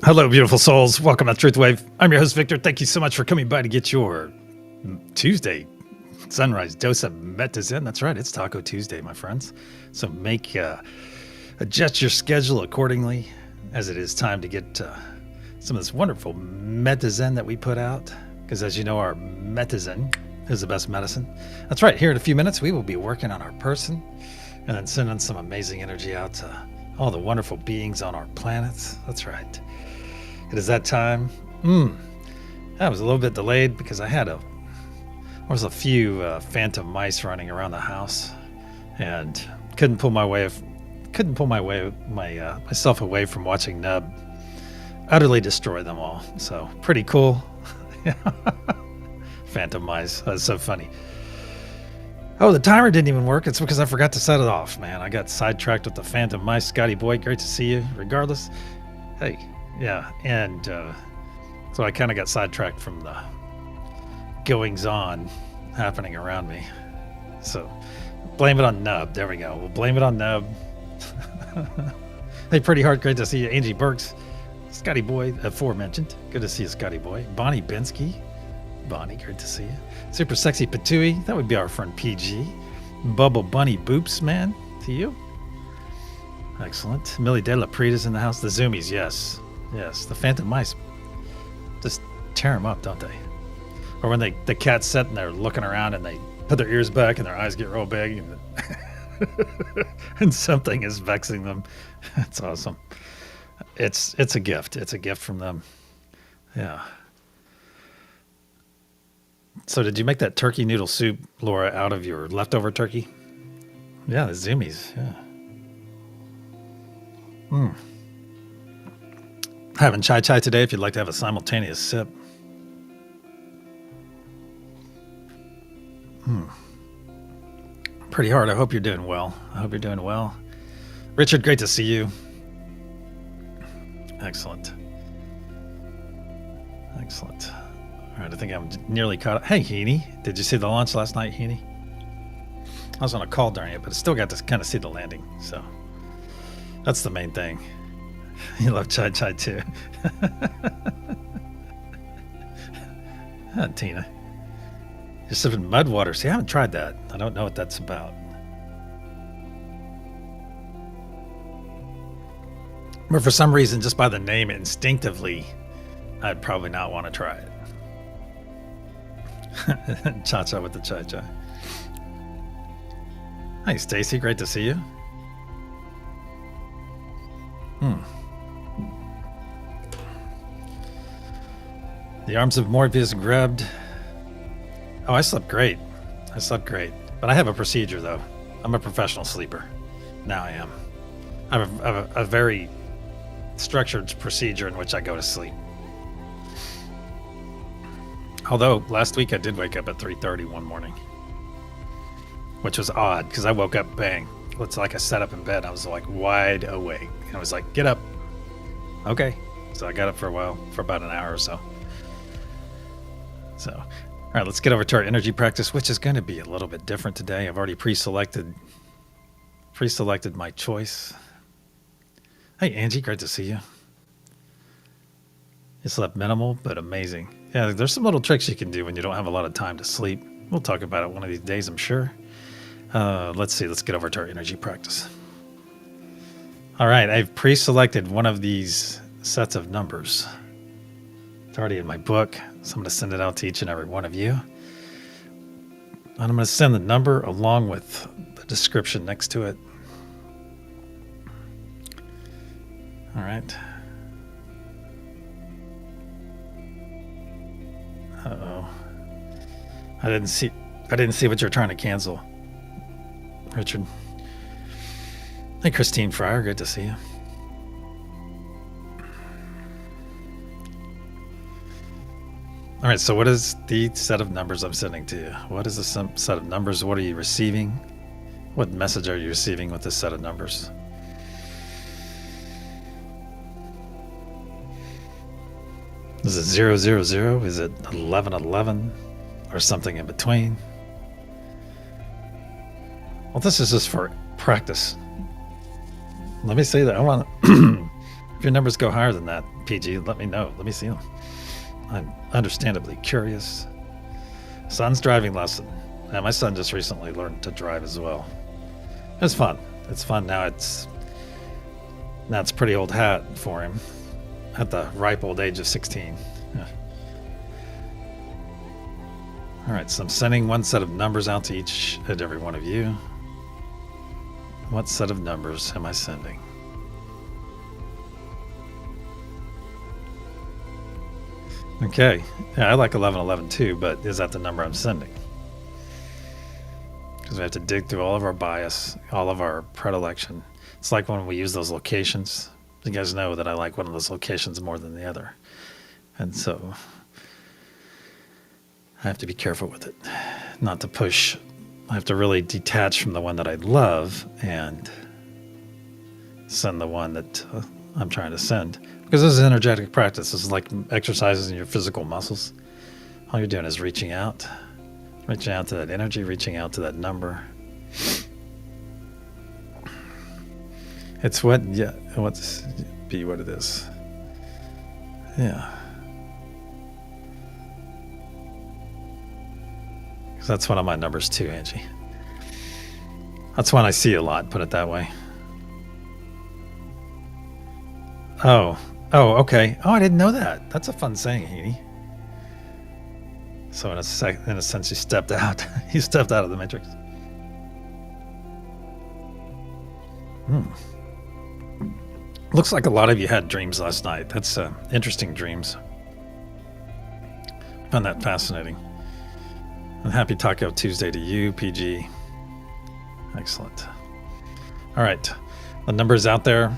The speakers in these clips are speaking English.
Hello, beautiful souls. Welcome to TruthWave. I'm your host, Victor. Thank you so much for coming by to get your Tuesday sunrise dose of Metazen. That's right, it's Taco Tuesday, my friends. So adjust your schedule accordingly, as it is time to get some of this wonderful Metazen that we put out. Because as you know, our Metazen is the best medicine. That's right, here in a few minutes, we will be working on our person and then sending some amazing energy out to all the wonderful beings on our planets. That's right. It is that time. I was a little bit delayed because there was a few phantom mice running around the house, and couldn't pull myself away from watching Nub utterly destroy them all. So pretty cool. Phantom mice. That's so funny. Oh, the timer didn't even work. It's because I forgot to set it off, man. I got sidetracked with the phantom mice. Scotty boy, great to see you. Regardless, hey. Yeah, and so I kind of got sidetracked from the goings-on happening around me. So blame it on Nub. There we go. We'll blame it on Nub. Hey, pretty hard. Great to see you. Angie Burks, Scotty boy, aforementioned. Good to see you, Scotty boy. Bonnie Binsky. Bonnie, great to see you. Super sexy Patooey. That would be our friend PG. Bubble Bunny Boops, man. To you. Excellent. Millie De La Prita's in the house. The Zoomies, yes. Yes, the phantom mice just tear them up, don't they? Or when the cats sit and they're looking around and they put their ears back and their eyes get real big and, and something is vexing them. It's awesome. It's a gift. It's a gift from them. Yeah. So did you make that turkey noodle soup, Laura, out of your leftover turkey? Yeah, the Zoomies. Yeah. Having chai today if you'd like to have a simultaneous sip. Pretty hard. I hope you're doing well. Richard, great to see you. Excellent. All right, I think I'm nearly caught up. Hey, Heaney. Did you see the launch last night, Heaney? I was on a call during it, but I still got to kind of see the landing. So that's the main thing. You love chai too. Tina. You're sipping mud water. See, I haven't tried that. I don't know what that's about. But for some reason, just by the name, instinctively, I'd probably not want to try it. Cha-cha with the chai. Hi, Stacy. Great to see you. The arms of Morpheus grabbed. Oh, I slept great. But I have a procedure, though. I'm a professional sleeper. Now I am. I have a very structured procedure in which I go to sleep. Although, last week I did wake up at 3:30 one morning. Which was odd, because I woke up, bang. It's like I sat up in bed. I was like wide awake. And I was like, get up. Okay. So I got up for a while, for about an hour or so. So, all right, let's get over to our energy practice, which is going to be a little bit different today. I've already pre-selected my choice. Hey, Angie, great to see you. You slept minimal, but amazing. Yeah, there's some little tricks you can do when you don't have a lot of time to sleep. We'll talk about it one of these days, I'm sure. Let's see. Let's get over to our energy practice. All right, I've pre-selected one of these sets of numbers. It's already in my book, so I'm going to send it out to each and every one of you. And I'm going to send the number along with the description next to it. All right. Uh-oh. I didn't see what you're trying to cancel, Richard. Hey, Christine Fryer, good to see you. All right, so what is the set of numbers I'm sending to you? What is the set of numbers? What are you receiving? What message are you receiving with this set of numbers? Is it 000? Is it 1111? Or something in between? Well, this is just for practice. Let me say that. I If your numbers go higher than that, PG, let me know. Let me see them. I'm understandably curious. Son's driving lesson. Yeah, my son just recently learned to drive as well. It's fun. It's fun now. It's pretty old hat for him at the ripe old age of 16. Yeah. All right, so I'm sending one set of numbers out to each and every one of you. What set of numbers am I sending? Okay, yeah, I like 1111 too, but is that the number I'm sending? Because we have to dig through all of our bias, all of our predilection. It's like when we use those locations. You guys know that I like one of those locations more than the other. And so I have to be careful with it, not to push. I have to really detach from the one that I love and send the one that I'm trying to send. Because this is energetic practice. This is like exercises in your physical muscles. All you're doing is reaching out to that energy, reaching out to that number. It's what it is. Yeah. Because that's one of my numbers too, Angie. That's one I see a lot, put it that way. Oh, okay. Oh, I didn't know that. That's a fun saying, Heaney. So in a sense, you stepped out. You stepped out of the matrix. Looks like a lot of you had dreams last night. That's interesting dreams. Found that fascinating. And happy Taco Tuesday to you, PG. Excellent. All right. The number's out there.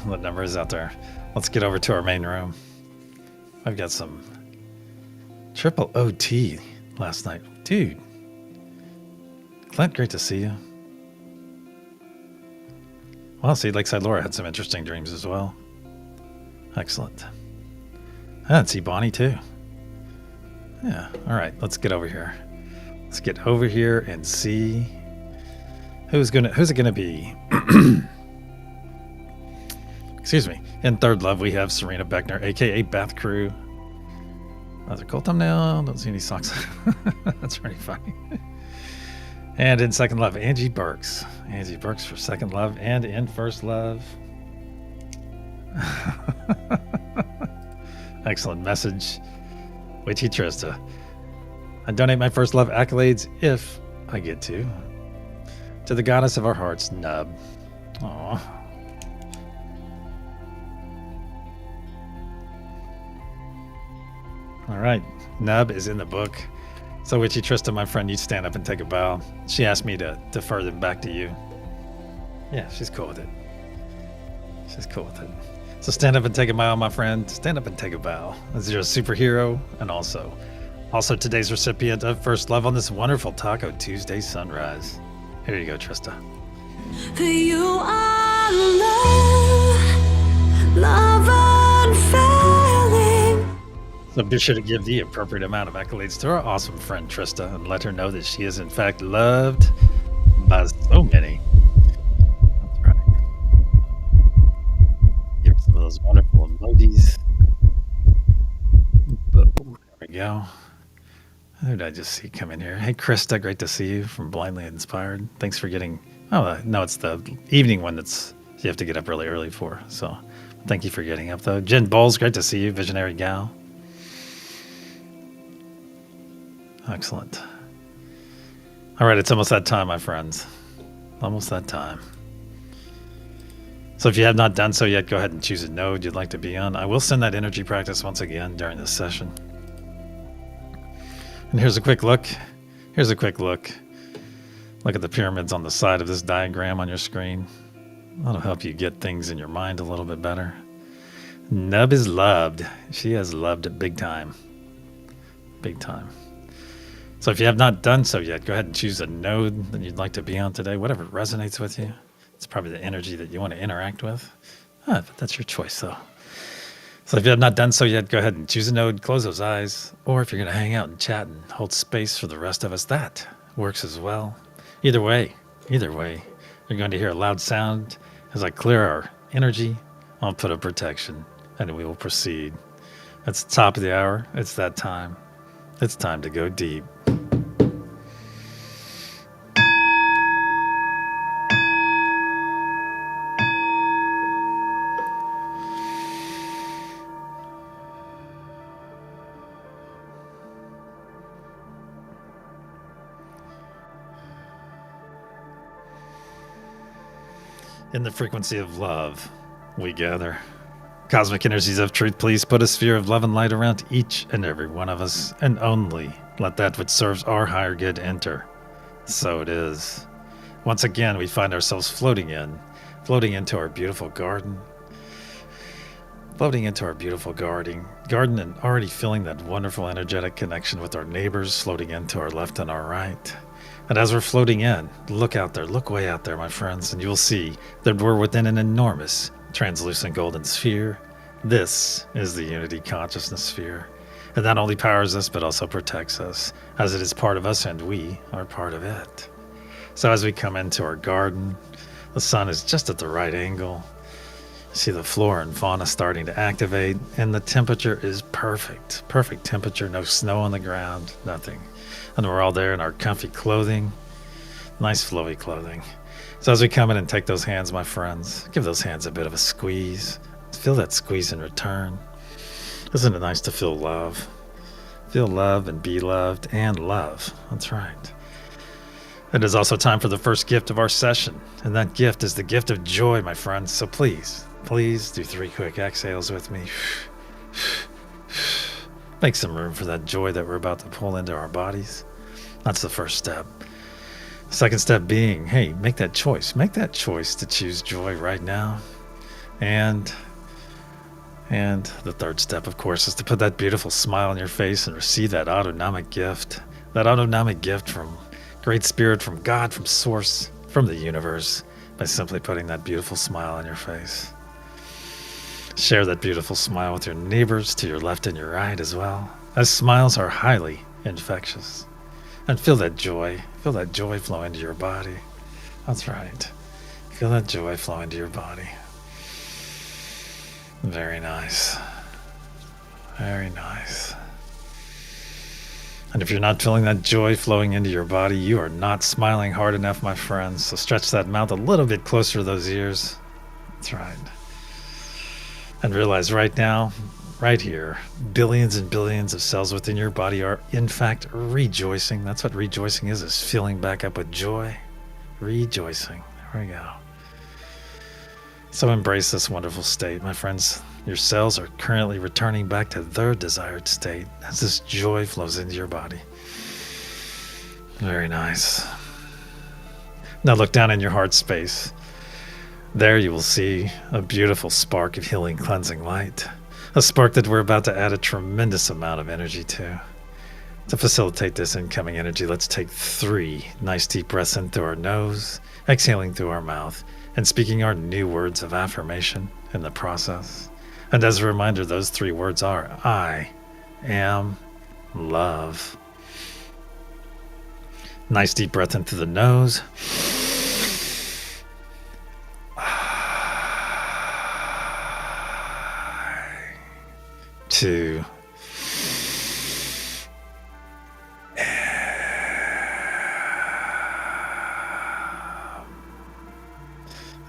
The number is out there. Let's get over to our main room. I've got some triple OT last night. Dude. Clint, great to see you. Well, see, Lakeside Laura had some interesting dreams as well. Excellent. And see Bonnie too. Yeah. All right. Let's get over here. Let's get over here and see who's it gonna be. Excuse me. In third love, we have Serena Beckner, aka Bath Crew. That's a cool thumbnail. Don't see any socks. That's pretty funny. And in second love, Angie Burks. Angie Burks for second love, and in first love. Excellent message. Witchy Trista. I donate my first love accolades if I get to the goddess of our hearts, Nub. Aww. All right, Nub is in the book. So Witchy Trista, my friend, you stand up and take a bow. She asked me to defer them back to you. Yeah, she's cool with it. She's cool with it. So stand up and take a bow, my friend. Stand up and take a bow. As you're a superhero, and also today's recipient of first love on this wonderful Taco Tuesday sunrise. Here you go, Trista. For you are love unfailing. So be sure to give the appropriate amount of accolades to our awesome friend Trista and let her know that she is in fact loved by so many. That's right. Give her some of those wonderful emojis. Boom. There we go. Who did I just see come in here? Hey, Krista, great to see you from Blindly Inspired. Thanks for getting... Oh, no, it's the evening one that's you have to get up really early for. So thank you for getting up, though. Jen Bowles, great to see you. Visionary Gal. Excellent. All right, it's almost that time, my friends. Almost that time. So if you have not done so yet, go ahead and choose a node you'd like to be on. I will send that energy practice once again during this session. And here's a quick look. Here's a quick look. Look at the pyramids on the side of this diagram on your screen. That'll help you get things in your mind a little bit better. Nub is loved. She has loved it big time. Big time. So if you have not done so yet, go ahead and choose a node that you'd like to be on today, whatever resonates with you. It's probably the energy that you want to interact with. But that's your choice, though. So if you have not done so yet, go ahead and choose a node, close those eyes. Or if you're going to hang out and chat and hold space for the rest of us, that works as well. Either way, you're going to hear a loud sound as I clear our energy, I'll put a protection, and we will proceed. It's the top of the hour. It's that time. It's time to go deep. In the frequency of love, we gather. Cosmic energies of truth, please put a sphere of love and light around each and every one of us, and only let that which serves our higher good enter. So it is. Once again, we find ourselves floating into our beautiful garden. Floating into our beautiful garden and already feeling that wonderful energetic connection with our neighbors, floating into our left and our right. And as we're floating in, look out there, look way out there, my friends, and you will see that we're within an enormous, translucent golden sphere. This is the Unity Consciousness Sphere. And that only powers us, but also protects us, as it is part of us and we are part of it. So as we come into our garden, the sun is just at the right angle. You see the flora and fauna starting to activate, and the temperature is perfect. Perfect temperature, no snow on the ground, nothing. And we're all there in our comfy clothing, nice flowy clothing. So as we come in and take those hands, my friends, give those hands a bit of a squeeze. Feel that squeeze in return. Isn't it nice to feel love? Feel love and be loved and love. That's right. It is also time for the first gift of our session. And that gift is the gift of joy, my friends. So please do 3 quick exhales with me. Make some room for that joy that we're about to pull into our bodies. That's the first step. The second step being, hey, make that choice. Make that choice to choose joy right now. And the third step, of course, is to put that beautiful smile on your face and receive that autonomic gift. That autonomic gift from Great Spirit, from God, from Source, from the universe, by simply putting that beautiful smile on your face. Share that beautiful smile with your neighbors to your left and your right as well, as smiles are highly infectious. And feel that joy flow into your body. That's right. Feel that joy flow into your body. Very nice. Very nice. And if you're not feeling that joy flowing into your body, you are not smiling hard enough, my friends. So stretch that mouth a little bit closer to those ears. That's right. And realize right now, right here, billions and billions of cells within your body are in fact rejoicing. That's what rejoicing is filling back up with joy. Rejoicing. There we go. So embrace this wonderful state, my friends. Your cells are currently returning back to their desired state as this joy flows into your body. Very nice. Now look down in your heart space. There you will see a beautiful spark of healing, cleansing light. A spark that we're about to add a tremendous amount of energy to. To facilitate this incoming energy, let's take 3 nice deep breaths in through our nose, exhaling through our mouth, and speaking our new words of affirmation in the process. And as a reminder, those 3 words are, I am love. Nice deep breath in through the nose. 2.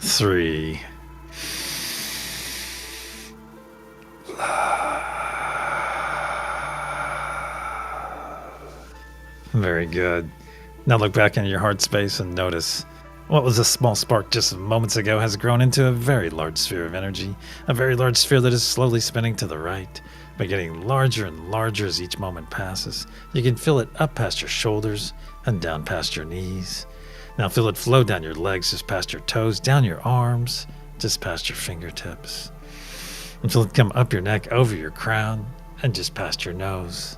3. Very good. Now look back into your heart space and notice what was a small spark just moments ago has grown into a very large sphere of energy, a very large sphere that is slowly spinning to the right, but getting larger and larger as each moment passes. You can feel it up past your shoulders and down past your knees. Now feel it flow down your legs, just past your toes, down your arms, just past your fingertips. And feel it come up your neck, over your crown, and just past your nose.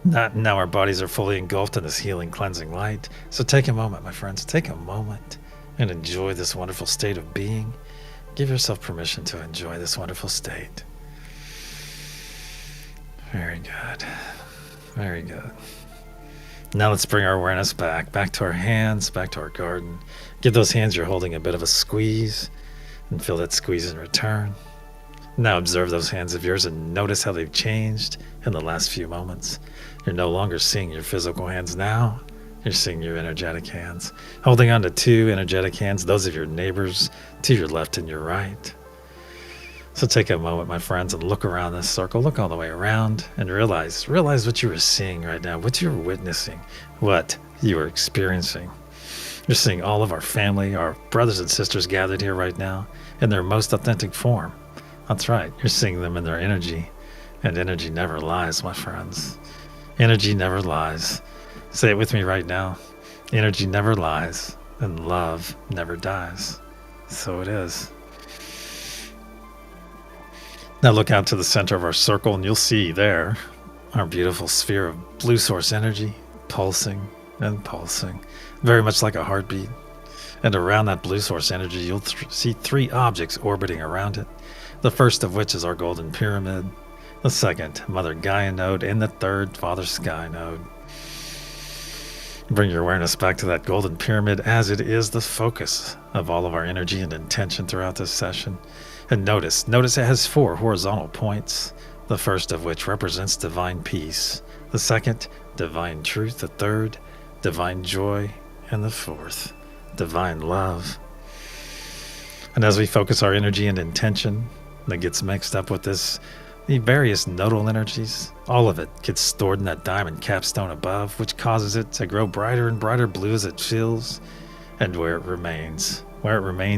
Now our bodies are fully engulfed in this healing, cleansing light. So take a moment, my friends, take a moment and enjoy this wonderful state of being. Give yourself permission to enjoy this wonderful state. Very good. Very good. Now let's bring our awareness back to our hands, back to our garden. Give those hands you're holding a bit of a squeeze. and feel that squeeze in return. Now observe those hands of yours and notice how they've changed in the last few moments. You're no longer seeing your physical hands now. You're seeing your energetic hands. Holding on to two energetic hands, those of your neighbors to your left and your right. So take a moment, my friends, and look around this circle. Look all the way around and realize what you are seeing right now, what you're witnessing, what you are experiencing. You're seeing all of our family, our brothers and sisters gathered here right now in their most authentic form. That's right. You're seeing them in their energy, and energy never lies, my friends. Energy never lies. Say it with me right now. Energy never lies, and love never dies. So it is. Now look out to the center of our circle, and you'll see there our beautiful sphere of blue source energy, pulsing and pulsing, very much like a heartbeat. And around that blue source energy, you'll see three objects orbiting around it. The first of which is our golden pyramid, the second, Mother Gaia node, and the third, Father Sky node. Bring your awareness back to that golden pyramid as it is the focus of all of our energy and intention throughout this session. And notice it has four horizontal points, the first of which represents divine peace, the second, divine truth, the third, divine joy, and the fourth, divine love. And as we focus our energy and intention that gets mixed up with the various nodal energies, all of it gets stored in that diamond capstone above, which causes it to grow brighter and brighter blue as it fills, and where it remains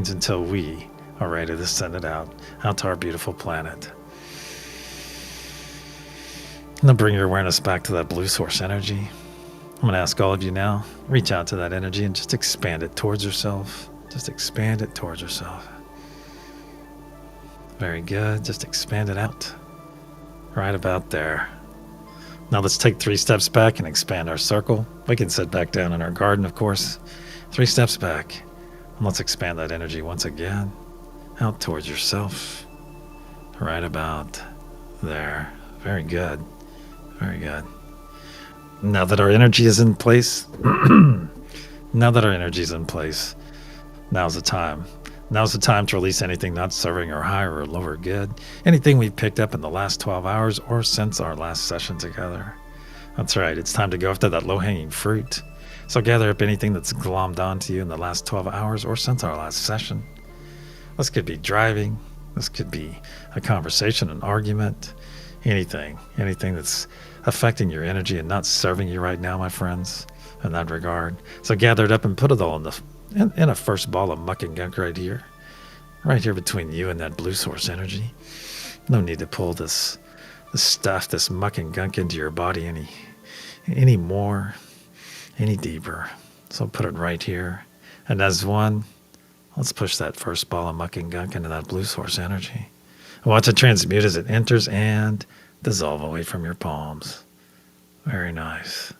until we are ready to send it out to our beautiful planet. Now bring your awareness back to that blue source energy. I'm going to ask all of you now, reach out to that energy and just expand it towards yourself. Just expand it towards yourself. Very good. Just expand it out. Right about there. Now let's take 3 steps back and expand our circle. We can sit back down in our garden, of course. 3 steps back. And let's expand that energy once again. Out towards yourself. Right about there. Very good. Very good. Now that our energy is in place, now's the time. Now's the time to release anything not serving our higher or lower good. Anything we've picked up in the last 12 hours or since our last session together. That's right. It's time to go after that low-hanging fruit. So gather up anything that's glommed onto you in the last 12 hours or since our last session. This could be driving. This could be a conversation, an argument, anything that's affecting your energy and not serving you right now, my friends, in that regard. So gather it up and put it all in a first ball of muck and gunk right here between you and that blue source energy. No need to pull this stuff, this muck and gunk into your body any more, any deeper. So put it right here. And as one, let's push that first ball of muck and gunk into that blue source energy. Watch it transmute as it enters and dissolve away from your palms. Very nice.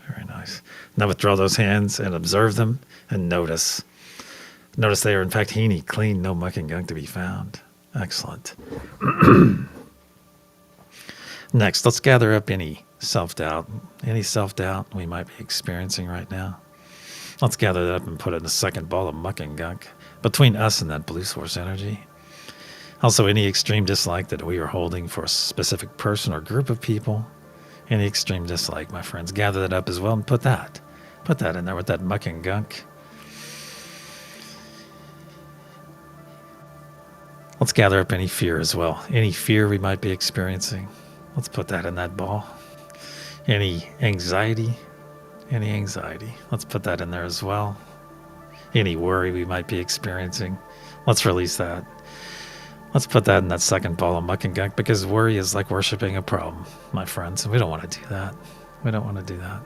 Very nice. Now withdraw those hands and observe them and notice. Notice they are in fact heeny, clean, no muck and gunk to be found. Excellent. Next, let's gather up any self-doubt we might be experiencing right now. Let's gather that up and put it in the second ball of muck and gunk between us and that blue source energy. Also, any extreme dislike that we are holding for a specific person or group of people, any extreme dislike, my friends, gather that up as well and put that in there with that muck and gunk. Let's gather up any fear as well. Any fear we might be experiencing, let's put that in that ball. Any anxiety, let's put that in there as well. Any worry we might be experiencing, let's release that. Let's put that in that second ball of muck and gunk, because worry is like worshiping a problem, my friends. And we don't want to do that.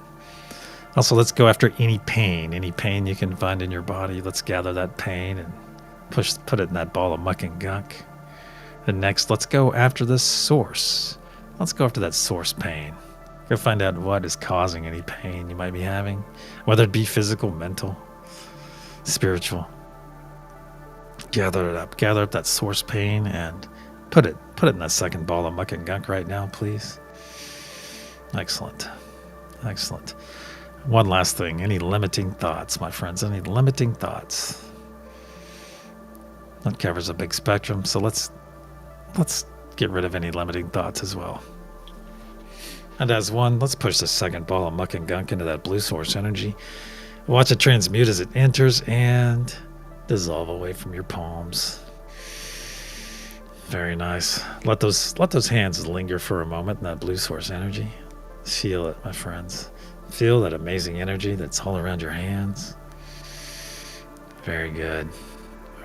Also, let's go after any pain you can find in your body. Let's gather that pain and put it in that ball of muck and gunk. And next, let's go after the source. Let's go after that source pain. Go find out what is causing any pain you might be having, whether it be physical, mental, spiritual. Gather up that source pain and put it in that second ball of muck and gunk right now, please. Excellent. One last thing, any limiting thoughts, my friends, any limiting thoughts? That covers a big spectrum. So let's get rid of any limiting thoughts as well. And as one, let's push the second ball of muck and gunk into that blue source energy. Watch it transmute as it enters and dissolve away from your palms. Very nice. Let those hands linger for a moment in that blue source energy. Feel it, my friends. Feel that amazing energy that's all around your hands. Very good.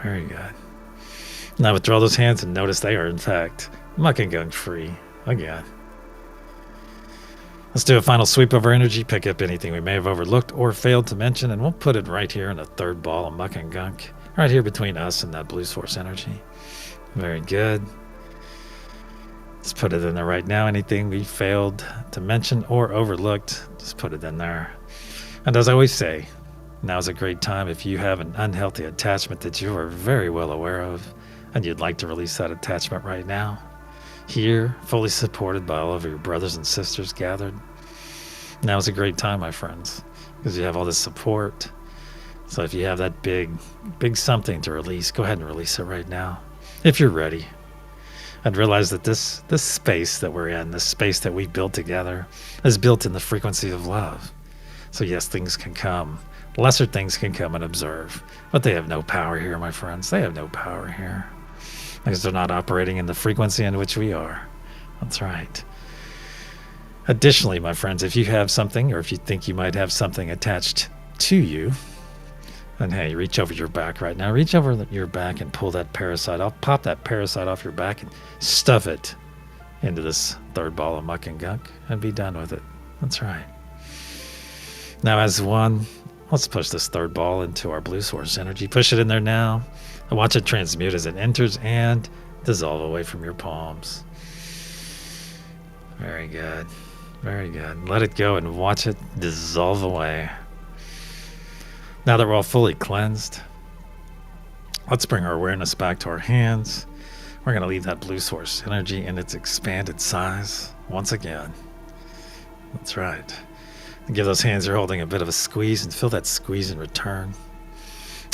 Very good. Now withdraw those hands and notice they are, in fact, muck and gunk free again. Let's do a final sweep of our energy, pick up anything we may have overlooked or failed to mention, and we'll put it right here in the third ball of muck and gunk, right here between us and that blue source energy. Very good. Let's put it in there right now. Anything we failed to mention or overlooked, just put it in there. And as I always say, now's a great time if you have an unhealthy attachment that you are very well aware of and you'd like to release that attachment right now. Here, fully supported by all of your brothers and sisters gathered. Now's a great time, my friends, because you have all this support. So if you have that big something to release, go ahead and release it right now. If you're ready. And realize that this space that we're in, this space that we've built together, is built in the frequency of love. So yes, things can come. Lesser things can come and observe. But they have no power here, my friends. They have no power here. Because they're not operating in the frequency in which we are. That's right. Additionally, my friends, if you have something, or if you think you might have something attached to you, then hey, reach over your back right now. Reach over your back and pull that parasite off. Pop that parasite off your back and stuff it into this third ball of muck and gunk and be done with it. That's right. Now as one, let's push this third ball into our blue source energy. Push it in there now. And watch it transmute as it enters and dissolve away from your palms. Very good. Very good. Let it go and watch it dissolve away. Now that we're all fully cleansed, let's bring our awareness back to our hands. We're going to leave that blue source energy in its expanded size once again. That's right. And give those hands you're holding a bit of a squeeze and feel that squeeze in return.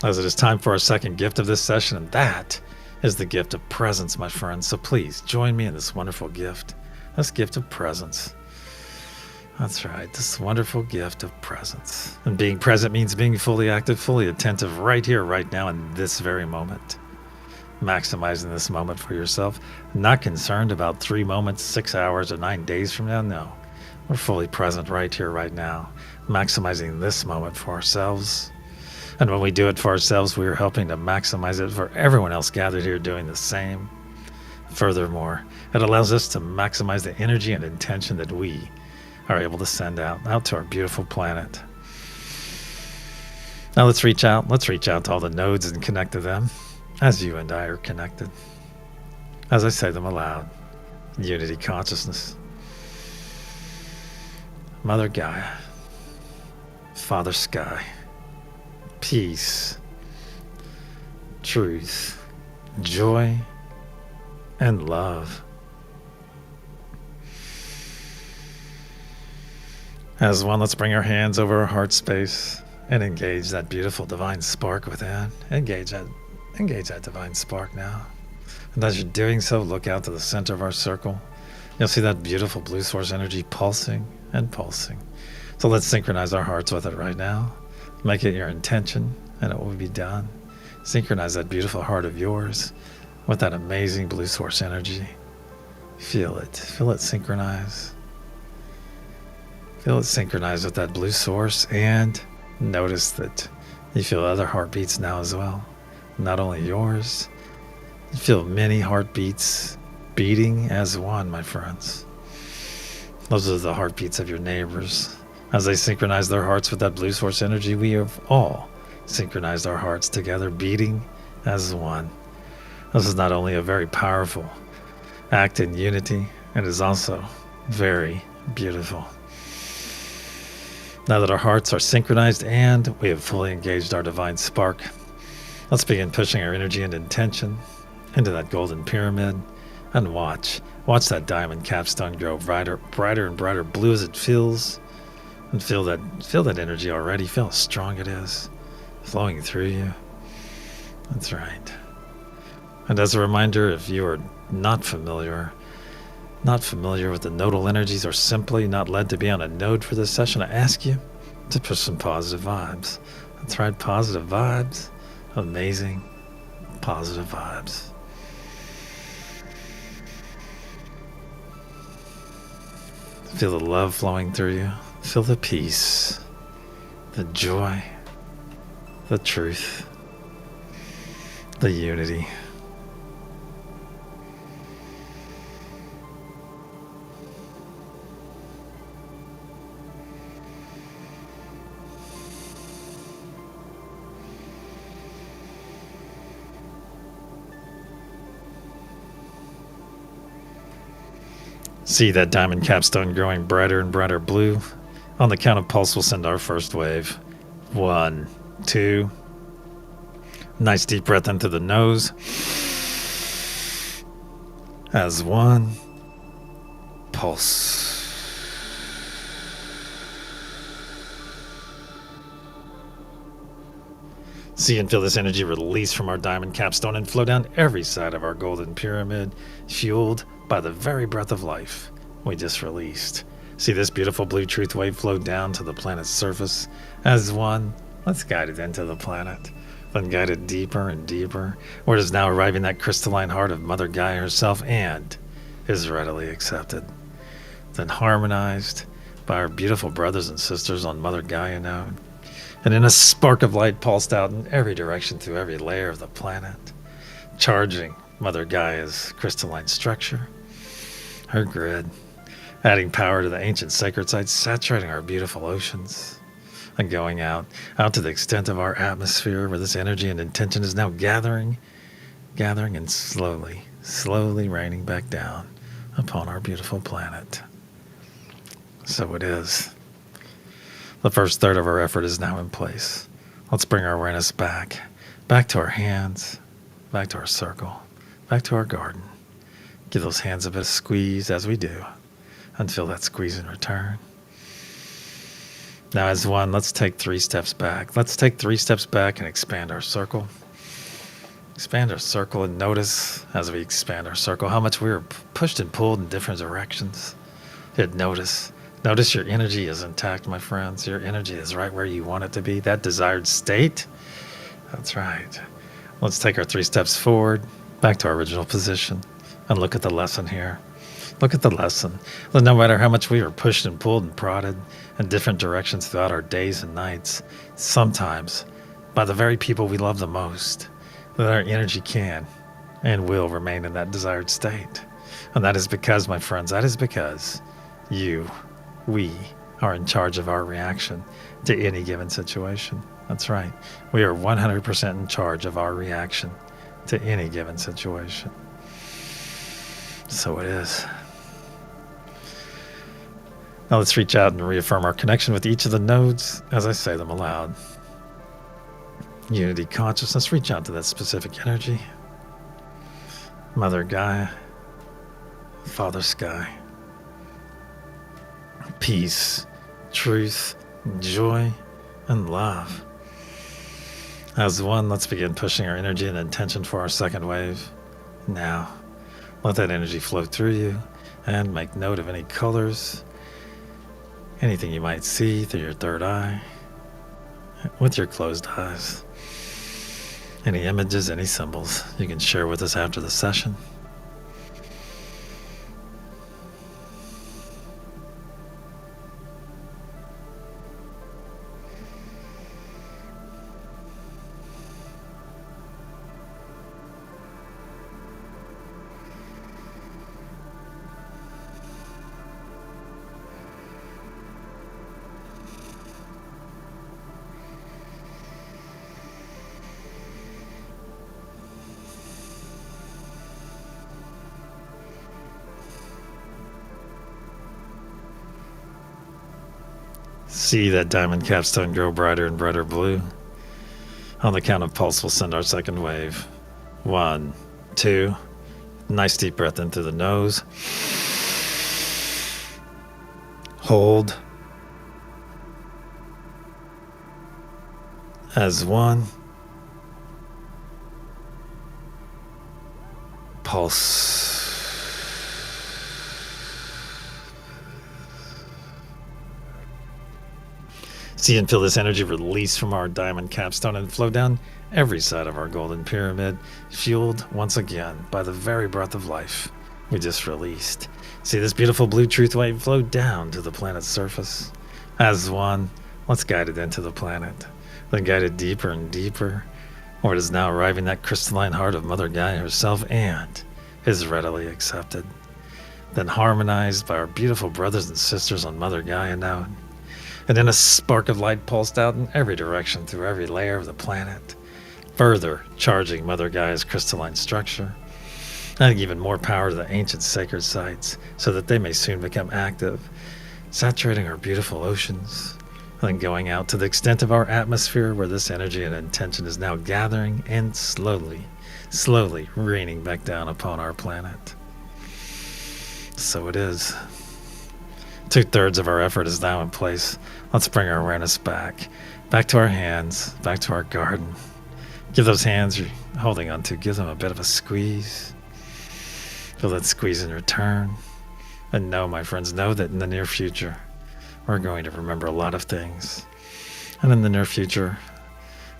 As it is time for our second gift of this session, and that is the gift of presence, my friends. So please join me in this wonderful gift, this gift of presence. That's right, this wonderful gift of presence. And being present means being fully active, fully attentive right here, right now, in this very moment. Maximizing this moment for yourself. Not concerned about 3 moments, 6 hours, or 9 days from now. No, we're fully present right here, right now. Maximizing this moment for ourselves. And when we do it for ourselves, we are helping to maximize it for everyone else gathered here doing the same. Furthermore, it allows us to maximize the energy and intention that we are able to send out to our beautiful planet. Now let's reach out to all the nodes and connect to them as you and I are connected. As I say them aloud, unity consciousness. Mother Gaia, Father Sky, peace, truth, joy, and love. As one, let's bring our hands over our heart space and engage that beautiful divine spark within. Engage that divine spark now. And as you're doing so, look out to the center of our circle. You'll see that beautiful blue source energy pulsing and pulsing. So let's synchronize our hearts with it right now. Make it your intention, and it will be done. Synchronize that beautiful heart of yours with that amazing blue source energy. Feel it synchronize. Feel it synchronize with that blue source, and notice that you feel other heartbeats now as well. Not only yours, you feel many heartbeats beating as one, my friends. Those are the heartbeats of your neighbors. As they synchronize their hearts with that blue source energy, we have all synchronized our hearts together, beating as one. This is not only a very powerful act in unity, it is also very beautiful. Now that our hearts are synchronized and we have fully engaged our divine spark, let's begin pushing our energy and intention into that golden pyramid and watch that diamond capstone grow brighter and brighter blue as it fills. And feel that energy already. Feel how strong it is flowing through you. That's right. And as a reminder, if you are not familiar with the nodal energies or simply not led to be on a node for this session, I ask you to push some positive vibes. That's right, positive vibes. Amazing positive vibes. Feel the love flowing through you. Feel the peace, the joy, the truth, the unity. See that diamond capstone growing brighter and brighter blue. On the count of pulse, we'll send our first wave. 1, 2. Nice deep breath into the nose. As 1. Pulse. See and feel this energy release from our diamond capstone and flow down every side of our golden pyramid, fueled by the very breath of life we just released. See this beautiful blue truth wave flow down to the planet's surface. As 1, let's guide it into the planet. Then guide it deeper and deeper, where it is now arriving that crystalline heart of Mother Gaia herself and is readily accepted. Then harmonized by our beautiful brothers and sisters on Mother Gaia node. And in a spark of light pulsed out in every direction through every layer of the planet, charging Mother Gaia's crystalline structure, her grid, adding power to the ancient sacred sites, saturating our beautiful oceans, and going out to the extent of our atmosphere where this energy and intention is now gathering and slowly raining back down upon our beautiful planet. So it is. The first third of our effort is now in place. Let's bring our awareness back to our hands, back to our circle, back to our garden. Give those hands a bit of squeeze as we do, and feel that squeeze in return. Now as 1, let's take 3 steps back. Let's take 3 steps back and expand our circle. Expand our circle and notice as we expand our circle how much we are pushed and pulled in different directions. Yet notice your energy is intact, my friends. Your energy is right where you want it to be. That desired state. That's right. Let's take our 3 steps forward, back to our original position, and look at the lesson here. Look at the lesson. No matter how much we are pushed and pulled and prodded in different directions throughout our days and nights, sometimes by the very people we love the most, that our energy can and will remain in that desired state. And that is because, my friends, we are in charge of our reaction to any given situation. That's right. We are 100% in charge of our reaction to any given situation. So it is. Now let's reach out and reaffirm our connection with each of the nodes as I say them aloud. Unity consciousness, reach out to that specific energy. Mother Gaia, Father Sky. Peace, truth, joy, and love. As 1, let's begin pushing our energy and intention for our second wave. Now, let that energy flow through you and make note of any colors, anything you might see through your third eye, with your closed eyes. Any images, any symbols you can share with us after the session. See that diamond capstone grow brighter and brighter blue. On the count of pulse, we'll send our second wave. 1, 2. Nice deep breath in through the nose. Hold. As 1. pulse. See and feel this energy release from our diamond capstone and flow down every side of our golden pyramid, fueled once again by the very breath of life we just released. See this beautiful blue truth wave flow down to the planet's surface. As one, let's guide it into the planet, then guide it deeper and deeper, where it is now arriving that crystalline heart of Mother Gaia herself and is readily accepted. Then harmonized by our beautiful brothers and sisters on Mother Gaia now, and then a spark of light pulsed out in every direction through every layer of the planet, further charging Mother Gaia's crystalline structure, adding even more power to the ancient sacred sites so that they may soon become active, saturating our beautiful oceans, and then going out to the extent of our atmosphere where this energy and intention is now gathering and slowly raining back down upon our planet. So it is. 2/3 of our effort is now in place. Let's bring our awareness back to our hands, back to our garden. Give those hands you're holding onto, give them a bit of a squeeze. Feel that squeeze in return. And know, my friends, know that in the near future, we're going to remember a lot of things. And in the near future,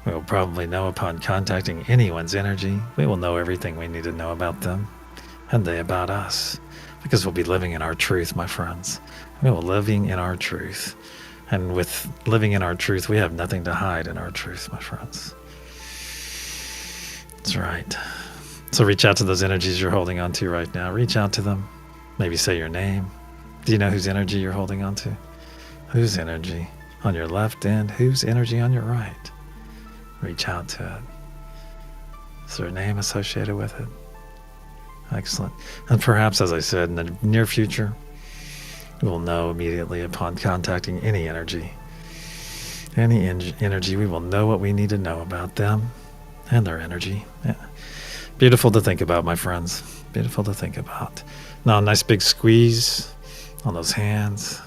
we will probably know upon contacting anyone's energy, we will know everything we need to know about them and they about us. Because we'll be living in our truth, my friends. We will be living in our truth. And with living in our truth, we have nothing to hide in our truth, my friends. That's right. So reach out to those energies you're holding on to right now. Reach out to them. Maybe say your name. Do you know whose energy you're holding on to? Whose energy on your left and whose energy on your right? Reach out to it. Is there a name associated with it? Excellent. And perhaps, as I said, in the near future, we'll know immediately upon contacting any energy. Any energy, we will know what we need to know about them and their energy. Yeah. Beautiful to think about, my friends. Beautiful to think about. Now, a nice big squeeze on those hands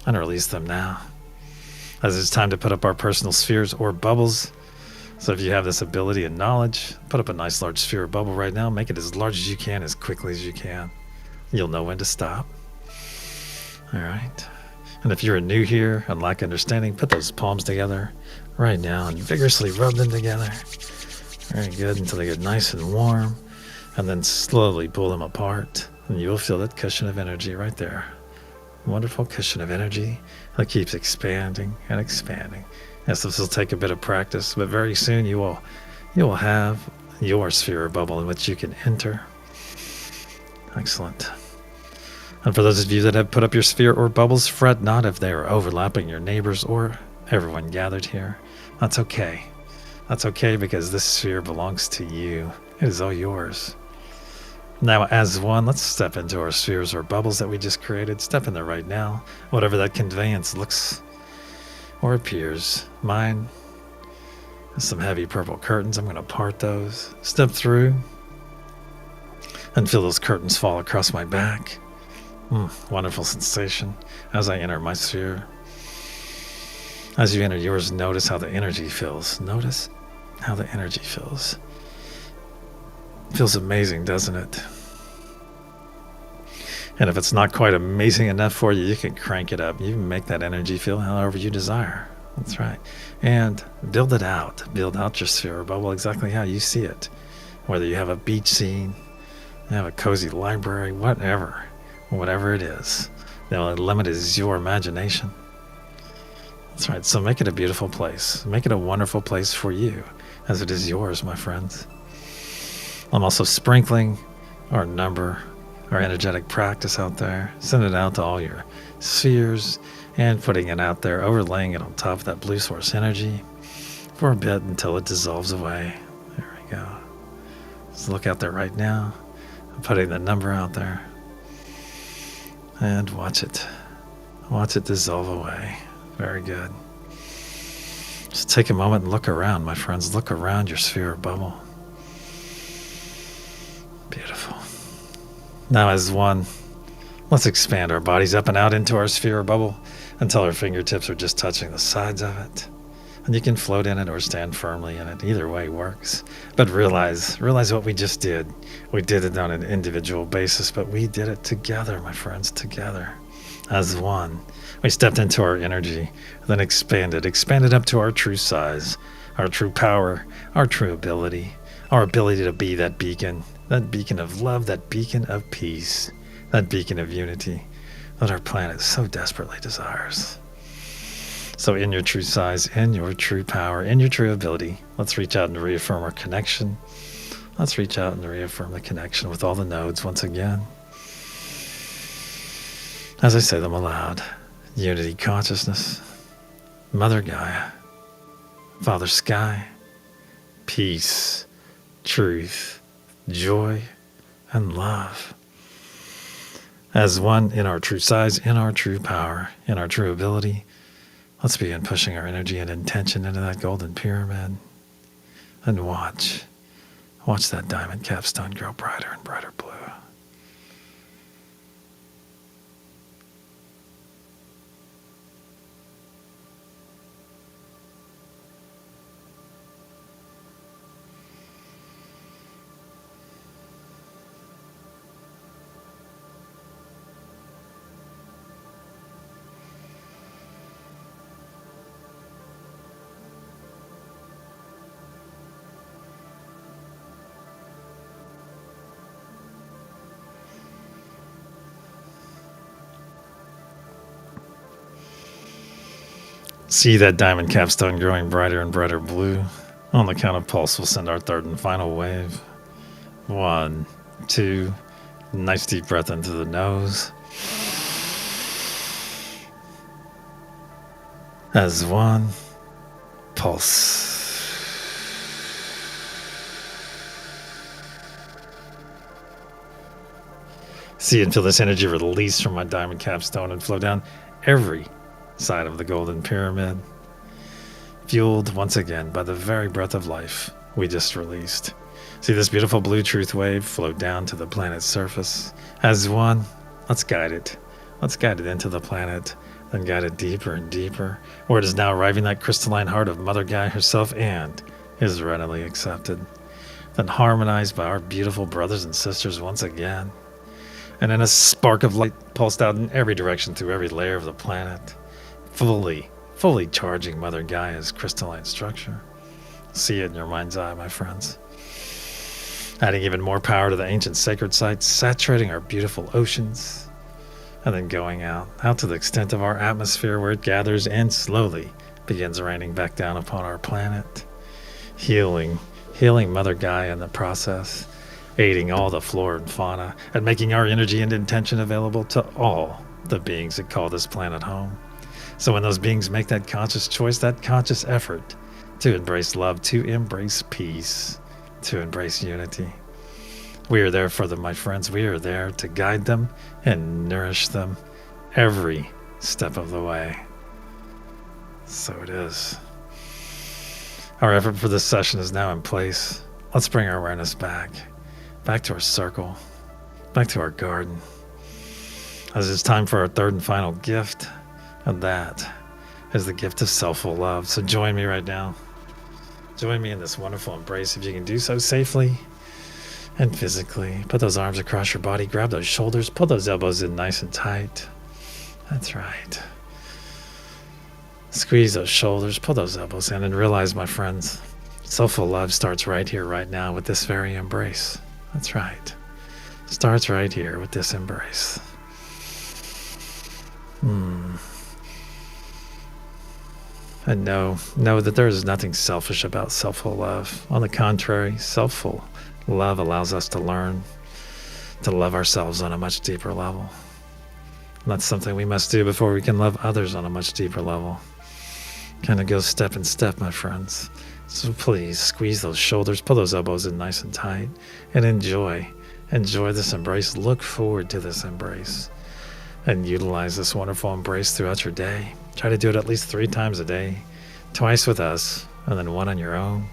and release them now. As it's time to put up our personal spheres or bubbles. So if you have this ability and knowledge, put up a nice large sphere or bubble right now. Make it as large as you can, as quickly as you can. You'll know when to stop. All right. And if you're new here and lack understanding, put those palms together right now and vigorously rub them together. Very good, until they get nice and warm. And then slowly pull them apart. And you'll feel that cushion of energy right there. Wonderful cushion of energy that keeps expanding and expanding. Yes, this will take a bit of practice, but very soon you will have your sphere or bubble in which you can enter. Excellent. And for those of you that have put up your sphere or bubbles, fret not if they are overlapping your neighbors or everyone gathered here. That's okay. That's okay, because this sphere belongs to you. It is all yours. Now, as one, let's step into our spheres or bubbles that we just created. Step in there right now, whatever that conveyance looks or appears. Mine has some heavy purple curtains. I'm going to part those. Step through and feel those curtains fall across my back. Wonderful sensation as I enter my sphere. As you enter yours, notice how the energy feels. Notice how the energy feels. Feels amazing, doesn't it? And if it's not quite amazing enough for you, you can crank it up. You can make that energy feel however you desire. That's right. And build it out. Build out your sphere or bubble exactly how you see it. Whether you have a beach scene, you have a cozy library, whatever it is. The only limit is your imagination. That's right. So make it a beautiful place. Make it a wonderful place for you, as it is yours, my friends. I'm also sprinkling our number, our energetic practice out there. Send it out to all your spheres and putting it out there, overlaying it on top of that blue source energy for a bit until it dissolves away. There we go. Just look out there right now. I'm putting the number out there. And watch it. Watch it dissolve away. Very good. Just take a moment and look around, my friends. Look around your sphere or bubble. Beautiful. Now, as one, let's expand our bodies up and out into our sphere or bubble until our fingertips are just touching the sides of it. And you can float in it or stand firmly in it. Either way works. But realize what we just did. We did it on an individual basis, but we did it together, my friends, together as one. We stepped into our energy, then expanded up to our true size, our true power, our true ability, our ability to be that beacon of love, that beacon of peace, that beacon of unity that our planet so desperately desires. So in your true size, in your true power, in your true ability, let's reach out and reaffirm our connection. Let's reach out and reaffirm the connection with all the nodes once again. As I say them aloud, unity consciousness, Mother Gaia, Father Sky, peace, truth, joy, and love. As one in our true size, in our true power, in our true ability, let's begin pushing our energy and intention into that golden pyramid and watch that diamond capstone grow brighter and brighter blue. See that diamond capstone growing brighter and brighter blue. On the count of pulse, we'll send our third and final wave. 1, 2, nice deep breath into the nose. As one, pulse. See and feel this energy release from my diamond capstone and flow down every side of the golden pyramid, fueled once again by the very breath of life we just released. See this beautiful blue truth wave flow down to the planet's surface. As one, let's guide it. Let's guide it into the planet, then guide it deeper and deeper, where it is now arriving that crystalline heart of Mother Gaia herself and is readily accepted, then harmonized by our beautiful brothers and sisters once again. And then a spark of light pulsed out in every direction through every layer of the planet, fully charging Mother Gaia's crystalline structure. See it in your mind's eye, my friends. Adding even more power to the ancient sacred sites, saturating our beautiful oceans, and then going out to the extent of our atmosphere where it gathers and slowly begins raining back down upon our planet, healing Mother Gaia in the process, aiding all the flora and fauna, and making our energy and intention available to all the beings that call this planet home. So when those beings make that conscious choice, that conscious effort to embrace love, to embrace peace, to embrace unity, we are there for them, my friends. We are there to guide them and nourish them every step of the way. So it is. Our effort for this session is now in place. Let's bring our awareness back to our circle, back to our garden, as it's time for our third and final gift. And that is the gift of self-full love. So join me right now. Join me in this wonderful embrace if you can do so safely and physically. Put those arms across your body, grab those shoulders, pull those elbows in nice and tight. That's right. Squeeze those shoulders, pull those elbows in, and realize, my friends, self-full love starts right here, right now, with this very embrace. That's right. Starts right here with this embrace. And know that there is nothing selfish about self-full love. On the contrary, self-full love allows us to learn to love ourselves on a much deeper level. And that's something we must do before we can love others on a much deeper level. Kind of goes step in step, my friends. So please squeeze those shoulders, pull those elbows in nice and tight, and enjoy this embrace. Look forward to this embrace and utilize this wonderful embrace throughout your day. Try to do it at least 3 times a day, twice with us, and then 1 on your own.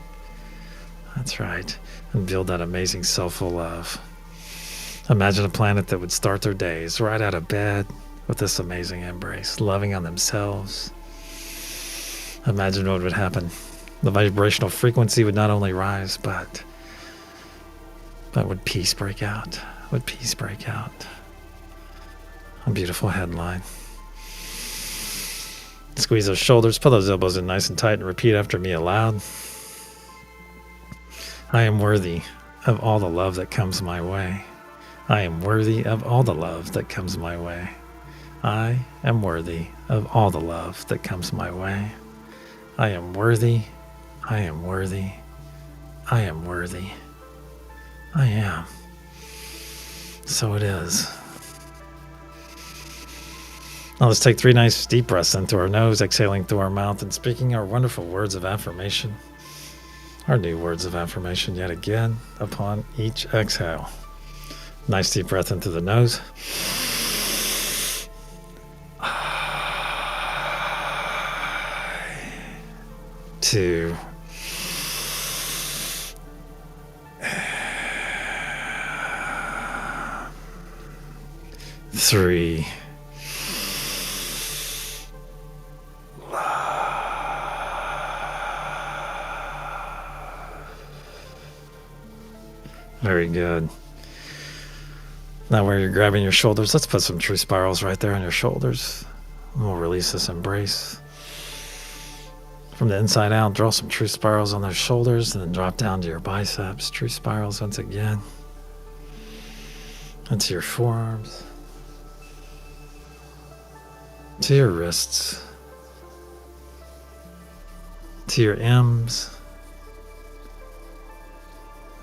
That's right. And build that amazing self-full love. Imagine a planet that would start their days right out of bed with this amazing embrace, loving on themselves, Imagine what would happen. The vibrational frequency would not only rise, but would peace break out? Would peace break out? A beautiful headline. Squeeze those shoulders, pull those elbows in nice and tight, and repeat after me aloud. I am worthy of all the love that comes my way. I am worthy of all the love that comes my way. I am worthy of all the love that comes my way. I am worthy. I am worthy. I am worthy. I am. So it is. Now let's take 3 nice deep breaths in through our nose, exhaling through our mouth, and speaking our wonderful words of affirmation. Our new words of affirmation yet again upon each exhale. Nice deep breath in through the nose. 2. 3. Very good. Now where you're grabbing your shoulders, let's put some true spirals right there on your shoulders. And we'll release this embrace. From the inside out, draw some true spirals on those shoulders and then drop down to your biceps. True spirals once again. Into your forearms. To your wrists. To your M's.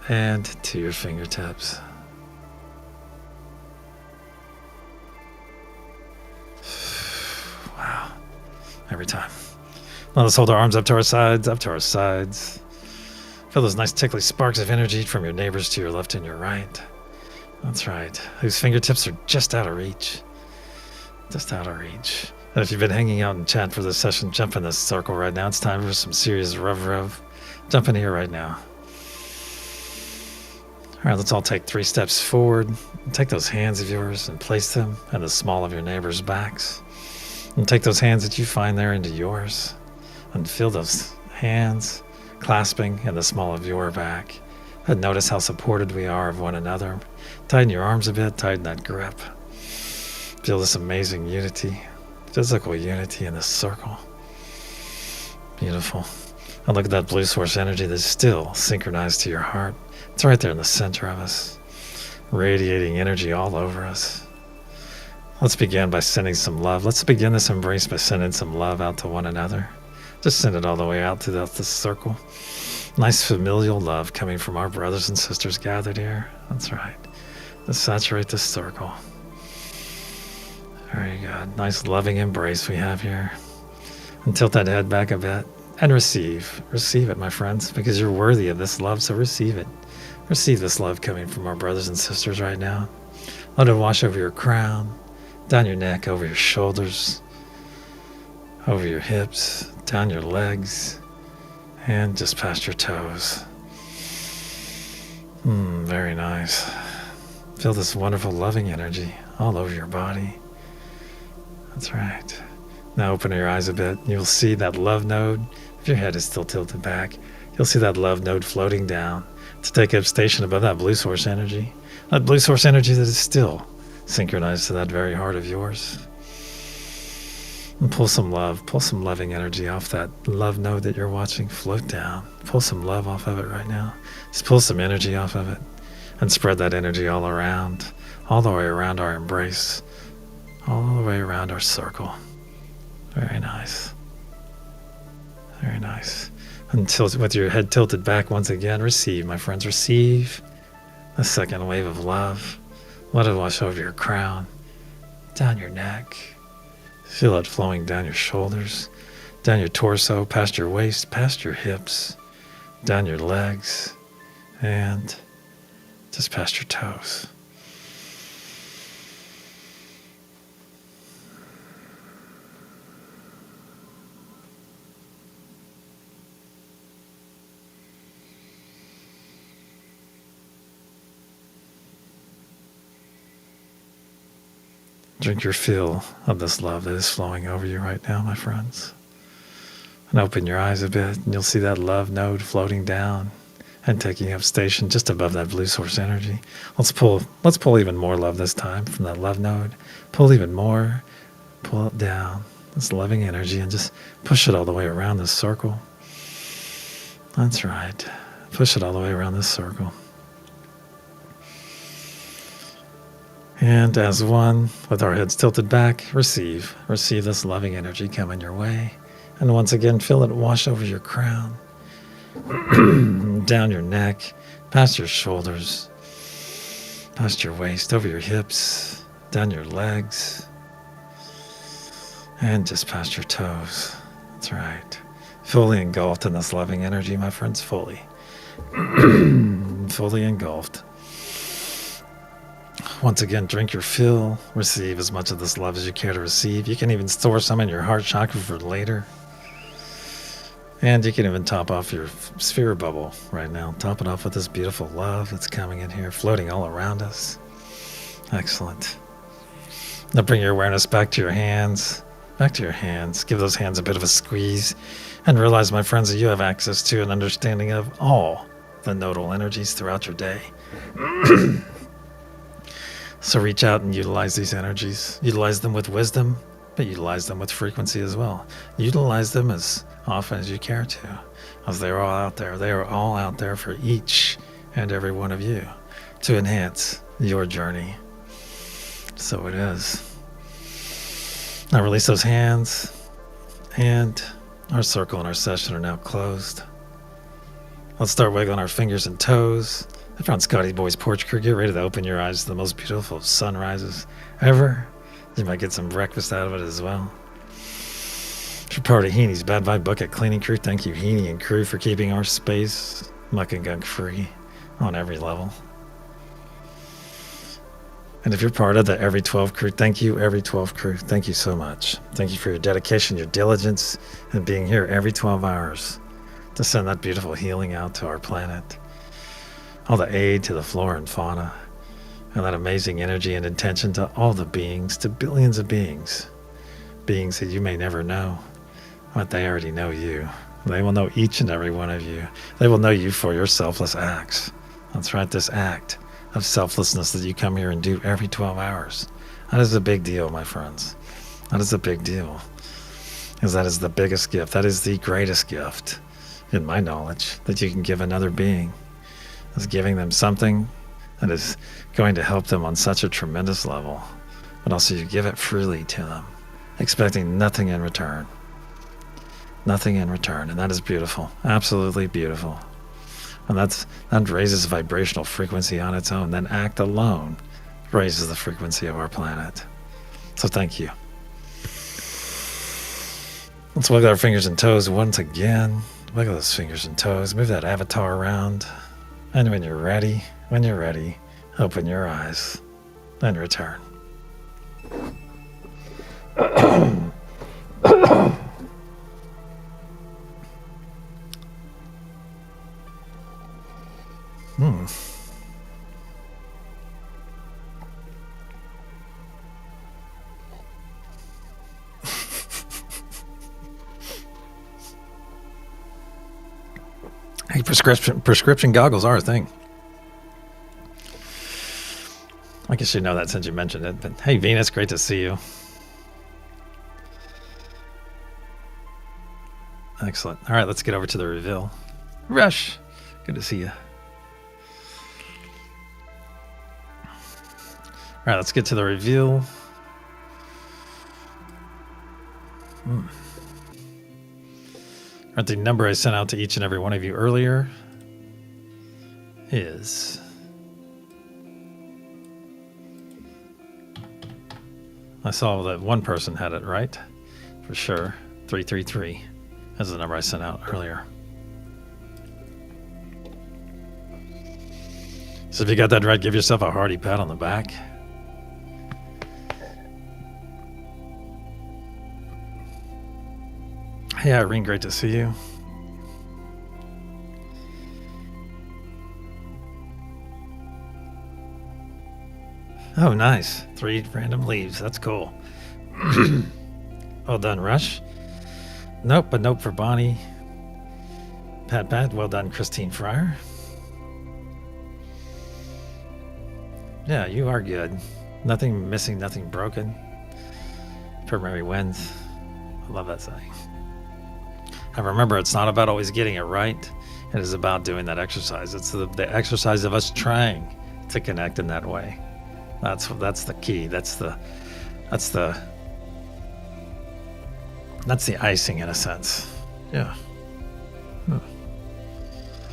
And to your fingertips. Wow. Every time. Now let's hold our arms up to our sides, up to our sides. Feel those nice tickly sparks of energy from your neighbors to your left and your right. That's right. Whose fingertips are just out of reach. Just out of reach. And if you've been hanging out in chat for this session, jump in this circle right now. It's time for some serious rev. Jump in here right now. All right, let's all take 3 steps forward. Take those hands of yours and place them in the small of your neighbor's backs. And take those hands that you find there into yours. And feel those hands clasping in the small of your back. And notice how supported we are of one another. Tighten your arms a bit, tighten that grip. Feel this amazing unity, physical unity in this circle. Beautiful. And look at that blue source energy that's still synchronized to your heart. It's right there in the center of us, radiating energy all over us. Let's begin by sending some love. Let's begin this embrace by sending some love out to one another. Just send it all the way out throughout this circle. Nice familial love coming from our brothers and sisters gathered here. That's right. Let's saturate this circle. Very good. Nice loving embrace we have here. And tilt that head back a bit and receive. Receive it, my friends, because you're worthy of this love, so receive it. Receive this love coming from our brothers and sisters right now. Let it wash over your crown, down your neck, over your shoulders, over your hips, down your legs, and just past your toes. Very nice. Feel this wonderful loving energy all over your body. That's right. Now open your eyes a bit. You'll see that love node. If your head is still tilted back, you'll see that love node floating down to take up station above that blue source energy. That blue source energy that is still synchronized to that very heart of yours. And pull some loving energy off that love node that you're watching float down. Pull some love off of it right now. Just pull some energy off of it and spread that energy all around, all the way around our embrace, all the way around our circle. Very nice. Very nice. Until with your head tilted back once again, receive, my friends, receive a second wave of love. Let it wash over your crown, down your neck. Feel it flowing down your shoulders, down your torso, past your waist, past your hips, down your legs, and just past your toes. Drink your fill of this love that is flowing over you right now, my friends. And open your eyes a bit, and you'll see that love node floating down and taking up station just above that blue source energy. Let's pull even more love this time from that love node. Pull even more. Pull it down. This loving energy and just push it all the way around this circle. That's right. Push it all the way around this circle. And as one, with our heads tilted back, receive this loving energy coming your way. And once again, feel it wash over your crown, down your neck, past your shoulders, past your waist, over your hips, down your legs, and just past your toes. That's right. Fully engulfed in this loving energy, my friends, fully. Fully engulfed. Once again, drink your fill. Receive as much of this love as you care to receive. You can even store some in your heart chakra for later. And you can even top off your sphere bubble right now. Top it off with this beautiful love that's coming in here, floating all around us. Excellent. Now bring your awareness back to your hands. Back to your hands. Give those hands a bit of a squeeze. And realize, my friends, that you have access to an understanding of all the nodal energies throughout your day. So reach out and utilize these energies. Utilize them with wisdom, but utilize them with frequency as well. Utilize them as often as you care to, as they're all out there. They are all out there for each and every one of you to enhance your journey. So it is. Now release those hands, and our circle and our session are now closed. Let's start wiggling our fingers and toes. I found Scotty Boy's Porch Crew. Get ready to open your eyes to the most beautiful sunrises ever. You might get some breakfast out of it as well. If you're part of Heeny's Bad Vibe Bucket Cleaning Crew, thank you, Heeny and crew, for keeping our space muck and gunk free on every level. And if you're part of the Every 12 crew, thank you, Every 12 crew. Thank you so much. Thank you for your dedication, your diligence, and being here every 12 hours to send that beautiful healing out to our planet. All the aid to the flora and fauna, and that amazing energy and intention to all the beings, to billions of beings. Beings that you may never know, but they already know you. They will know each and every one of you. They will know you for your selfless acts. That's right, this act of selflessness that you come here and do every 12 hours. That is a big deal, my friends. That is a big deal. Because that is the biggest gift. That is the greatest gift, in my knowledge, that you can give another being. Is giving them something that is going to help them on such a tremendous level. But also you give it freely to them, expecting nothing in return. Nothing in return. And that is beautiful. Absolutely beautiful. And that raises vibrational frequency on its own. That act alone raises the frequency of our planet. So thank you. Let's wiggle our fingers and toes once again. Wiggle those fingers and toes. Move that avatar around. And when you're ready, open your eyes and return. Hey, prescription goggles are a thing. I guess you know that since you mentioned it, but hey, Venus, great to see you. Excellent. All right, let's get over to the reveal. Rush, good to see you. All right, let's get to the reveal. All right, the number I sent out to each and every one of you earlier is I saw that one person had it right, for sure. 333 is the number I sent out earlier. So if you got that right, give yourself a hearty pat on the back. Hey, Irene, great to see you. Oh, nice. 3 random leaves. That's cool. Well done, Rush. Nope, but nope for Bonnie. Pat, well done, Christine Fryer. Yeah, you are good. Nothing missing, nothing broken. Primary wins. I love that saying. And remember, it's not about always getting it right. It is about doing that exercise. It's the exercise of us trying to connect in that way. That's the key. That's the icing in a sense. Yeah.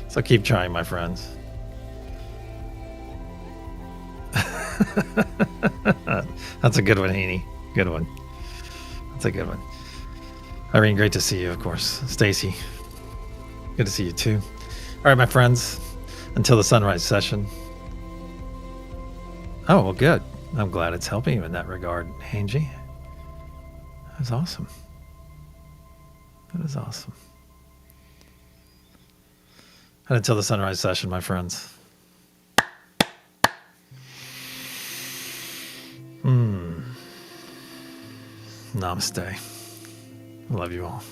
So keep trying, my friends. That's a good one, Heaney. Good one. That's a good one. Irene, great to see you, of course. Stacy, good to see you too. All right, my friends, until the sunrise session. Oh, well, good. I'm glad it's helping you in that regard, Angie. That's awesome. That is awesome. And until the sunrise session, my friends. Namaste. I love you all.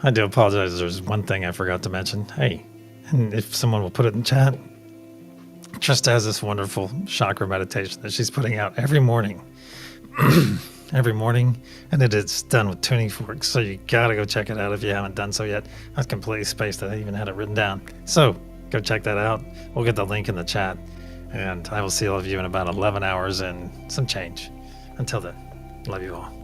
I do apologize. There's one thing I forgot to mention. Hey, and if someone will put it in chat, Trista has this wonderful chakra meditation that she's putting out every morning. Every morning. And it is done with tuning forks. So you got to go check it out if you haven't done so yet. I was completely spaced. I even had it written down. So go check that out. We'll get the link in the chat. And I will see all of you in about 11 hours and some change. Until then, love you all.